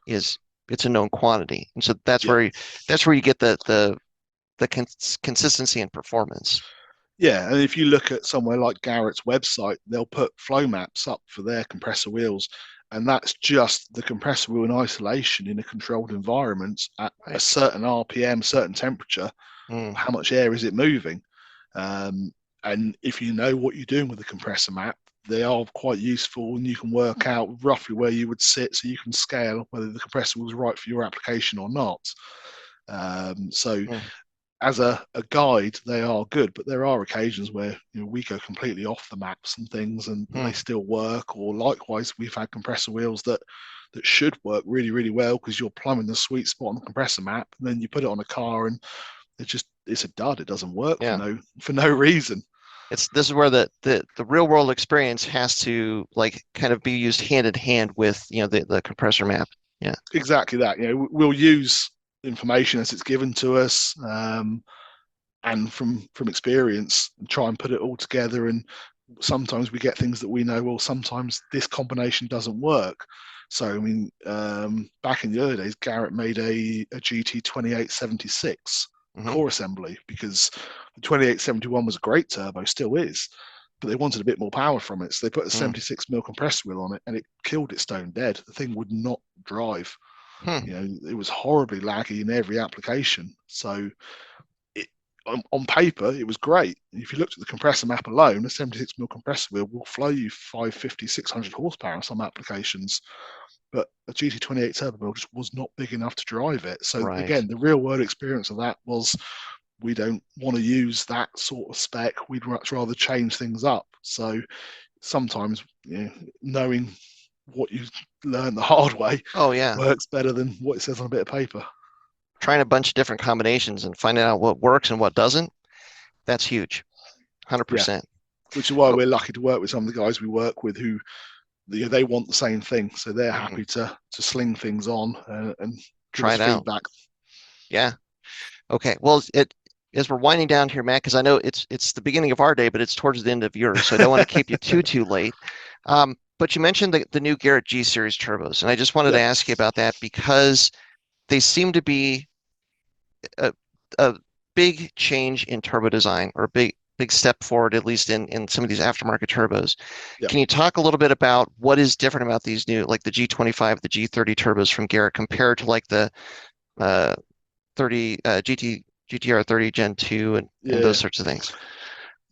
it's a known quantity. And so that's where you get the consistency and performance. Yeah, and if you look at somewhere like Garrett's website, they'll put flow maps up for their compressor wheels, and that's just the compressor wheel in isolation in a controlled environment at a certain RPM, certain temperature. How much air is it moving? And if you know what you're doing with the compressor map, they are quite useful, and you can work out roughly where you would sit, so you can scale whether the compressor was right for your application or not. As a guide, they are good, but there are occasions where we go completely off the maps and things, and they still work. Or likewise, we've had compressor wheels that should work really, really well because you're plumbing the sweet spot on the compressor map, and then you put it on a car and it just it's a dud. It doesn't work Yeah. for no reason. This is where the real world experience has to like kind of be used hand in hand with, the compressor map. Yeah. Exactly that. We'll use information as it's given to us, and from experience, and try and put it all together. And sometimes we get things that we know, well, sometimes this combination doesn't work. So I mean, back in the early days, Garrett made a GT2876 core assembly because the 2871 was a great turbo, still is, but they wanted a bit more power from it. So they put a 76mm compressor wheel on it, and it killed it stone dead. The thing would not drive. It was horribly laggy in every application. So on paper, it was great. If you looked at the compressor map alone, a 76mm compressor wheel will flow you 550, 600 horsepower on some applications. But a GT28 turbo wheel just was not big enough to drive it. So again, the real world experience of that was, we don't want to use that sort of spec. We'd much rather change things up. So sometimes knowing what you learn the hard way works better than what it says on a bit of paper. Trying a bunch of different combinations and finding out what works and what doesn't, that's huge. 100%. Yeah. Which is why we're lucky to work with some of the guys we work with who they want the same thing. So they're happy to sling things on and try it out. Feedback. Yeah. Okay. Well, as we're winding down here, Matt, because I know it's the beginning of our day, but it's towards the end of yours, so I don't want to keep you too late. But you mentioned the new Garrett G Series turbos, and I just wanted to ask you about that because they seem to be a big change in turbo design, or a big step forward, at least in some of these aftermarket turbos. Can you talk a little bit about what is different about these new, like the G25, the G30 turbos from Garrett compared to like the 30 GTR 30 Gen 2 and those sorts of things?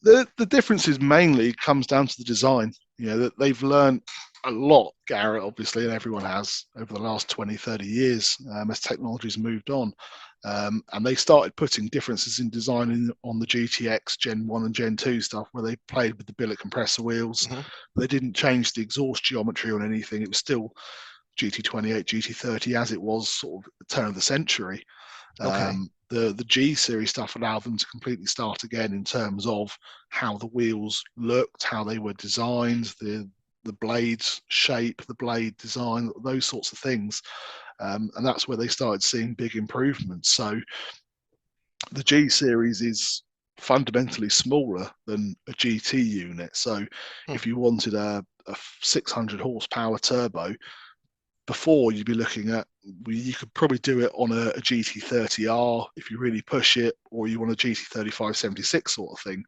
The differences mainly comes down to the design. That they've learned a lot, Garrett, obviously, and everyone has over the last 20, 30 years as technology's moved on. And they started putting differences in design on the GTX Gen 1 and Gen 2 stuff, where they played with the billet compressor wheels. They didn't change the exhaust geometry on anything. It was still GT28, GT30 as it was sort of the turn of the century. The G series stuff allowed them to completely start again in terms of how the wheels looked, how they were designed, the blade shape, the blade design, those sorts of things. And that's where they started seeing big improvements. So the G series is fundamentally smaller than a GT unit. So if you wanted a 600 horsepower turbo, before you'd be looking at, you could probably do it on a GT30R if you really push it, or you want a GT3576 sort of thing.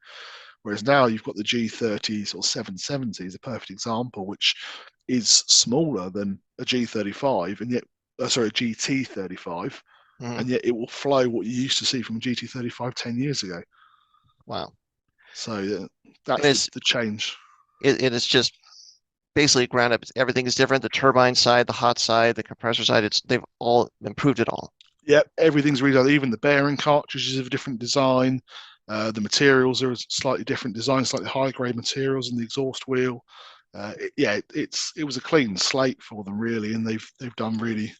Whereas now you've got the G30 or 770 is a perfect example, which is smaller than a G35, and yet, a GT35, and yet it will flow what you used to see from a GT35 10 years ago. Wow. So that's the change. It is just basically ground up. Everything is different. The turbine side, the hot side, the compressor side, they've all improved it all. Yep, everything's redone. Even the bearing cartridges have a different design. The materials are a slightly different design, slightly higher grade materials in the exhaust wheel. It was a clean slate for them really, and they've done really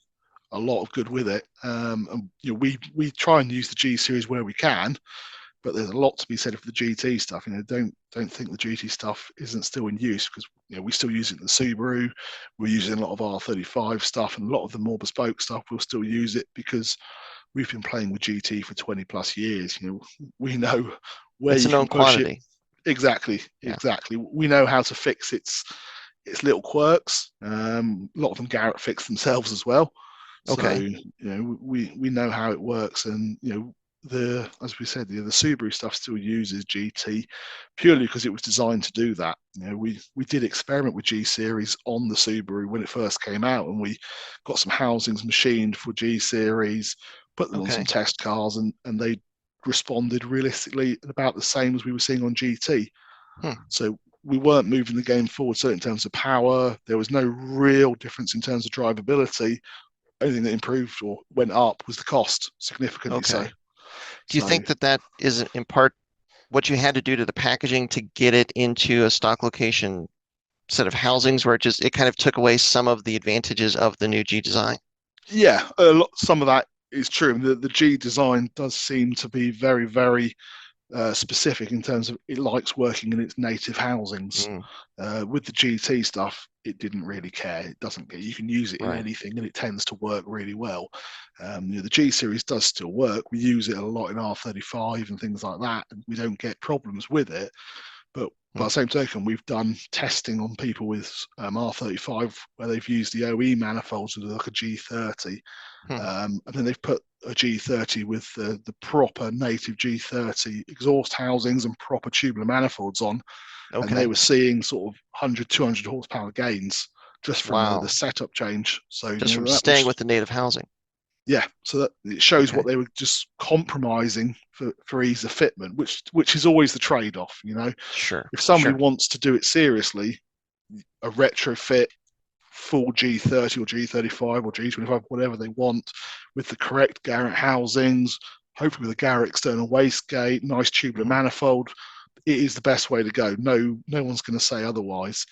a lot of good with it. And we try and use the G series where we can, but there's a lot to be said for the GT stuff. Don't think the GT stuff isn't still in use, because we still use it in the Subaru. We're using a lot of R35 stuff, and a lot of the more bespoke stuff we'll still use it because we've been playing with GT for 20 plus years. We know where it's you a known can push quantity. It. Exactly. We know how to fix its little quirks. A lot of them Garrett fixed themselves as well. Okay. So we know how it works, and as we said, the Subaru stuff still uses GT purely because it was designed to do that. We did experiment with G series on the Subaru when it first came out, and we got some housings machined for G series, put them on some test cars, and they responded realistically about the same as we were seeing on GT. So we weren't moving the game forward, certainly in terms of power. There was no real difference in terms of drivability. Only thing that improved or went up was the cost, significantly so. Do you think that is in part what you had to do to the packaging to get it into a stock location set of housings, where it kind of took away some of the advantages of the new G design? Yeah, some of that is true. The G design does seem to be very, very specific in terms of it likes working in its native housings. With the GT stuff, it didn't really care. It doesn't get. You can use it in anything, and it tends to work really well. The G series does still work. We use it a lot in R35 and things like that, and we don't get problems with it. But by the same token, we've done testing on people with R35 where they've used the OE manifolds with like a G30, and then they've put a G30 with the proper native G30 exhaust housings and proper tubular manifolds on, and they were seeing sort of 100, 200 horsepower gains just from the setup change. So just from staying with the native housing. Yeah, so that it shows what they were just compromising for ease of fitment, which is always the trade-off, Sure. If somebody wants to do it seriously, a retrofit full G30 or G35 or G25, whatever they want, with the correct Garrett housings, hopefully with a Garrett external wastegate, nice tubular manifold, it is the best way to go. No one's going to say otherwise.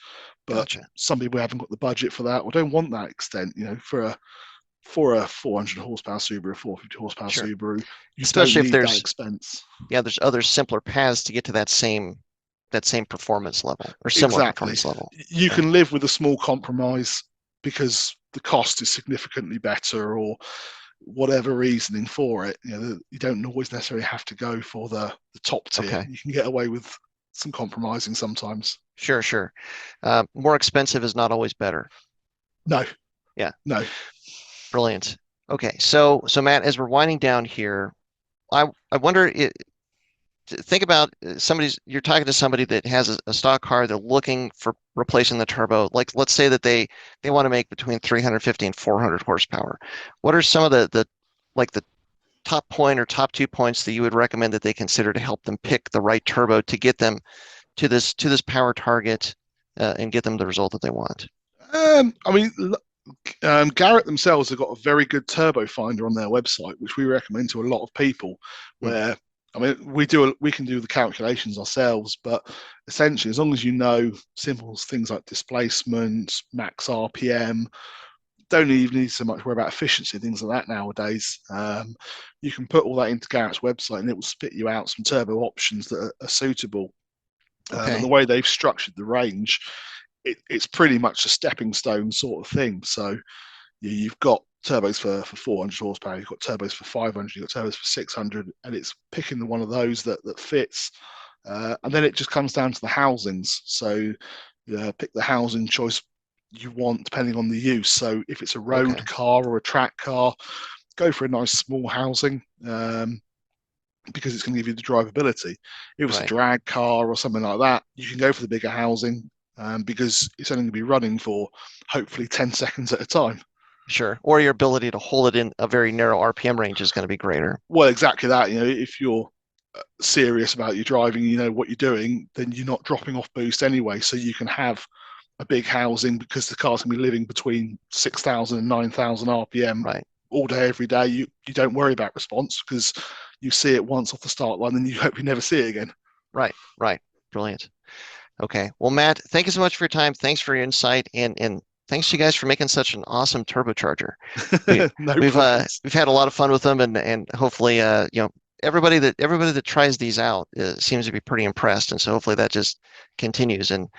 But some people haven't got the budget for that or don't want that extent, for a 400 horsepower Subaru, 450 horsepower Subaru, especially if there's that expense. Yeah, there's other simpler paths to get to that same performance level or similar performance level. You can live with a small compromise because the cost is significantly better or whatever reasoning for it. You don't always necessarily have to go for the top tier. You can get away with some compromising sometimes. Sure. More expensive is not always better. No. Yeah. No. Brilliant. Okay, so Matt, as we're winding down here, I wonder, think about you're talking to somebody that has a stock car, they're looking for replacing the turbo. Like, let's say that they want to make between 350 and 400 horsepower. What are some of the top point or top 2 points that you would recommend that they consider to help them pick the right turbo to get them to this power target and get them the result that they want? Garrett themselves have got a very good turbo finder on their website, which we recommend to a lot of people. Where we can do the calculations ourselves, but essentially, as long as you know simple things like displacement, max RPM, don't even need so much worry about efficiency, things like that nowadays. You can put all that into Garrett's website, and it will spit you out some turbo options that are suitable. And the way they've structured the range, it's pretty much a stepping stone sort of thing. So you've got turbos for 400 horsepower, you've got turbos for 500, you've got turbos for 600, and it's picking the one of those that fits. And then it just comes down to the housings. So pick the housing choice you want depending on the use. So if it's a road car or a track car, go for a nice small housing because it's going to give you the drivability. If it's a drag car or something like that, you can go for the bigger housing because it's only going to be running for hopefully 10 seconds at a time. Sure. Or your ability to hold it in a very narrow RPM range is going to be greater. Well, exactly that. If you're serious about your driving, you know what you're doing, then you're not dropping off boost anyway. So you can have a big housing because the car's going to be living between 6,000 and 9,000 RPM all day, every day. You don't worry about response because you see it once off the start line and you hope you never see it again. Right. Brilliant. Okay. Well, Matt, thank you so much for your time. Thanks for your insight. And thanks to you guys for making such an awesome turbocharger. We've had a lot of fun with them, and hopefully, everybody that tries these out seems to be pretty impressed, and so hopefully that just continues. And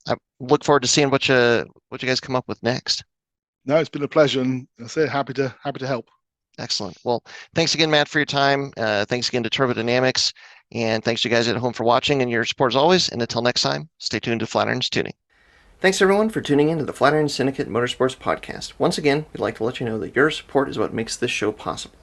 I look forward to seeing what you guys come up with next. No, it's been a pleasure, and I say happy to help. Excellent. Well, thanks again, Matt, for your time. Thanks again to Turbo Dynamics, and thanks to you guys at home for watching and your support as always. And until next time, stay tuned to Flatirons Tuning. Thanks everyone for tuning in to the Flatirons Syndicate Motorsports Podcast. Once again, we'd like to let you know that your support is what makes this show possible.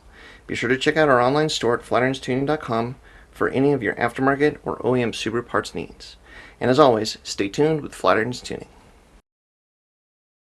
Be sure to check out our online store at flatironstuning.com for any of your aftermarket or OEM Subaru parts needs. And as always, stay tuned with Flatirons Tuning.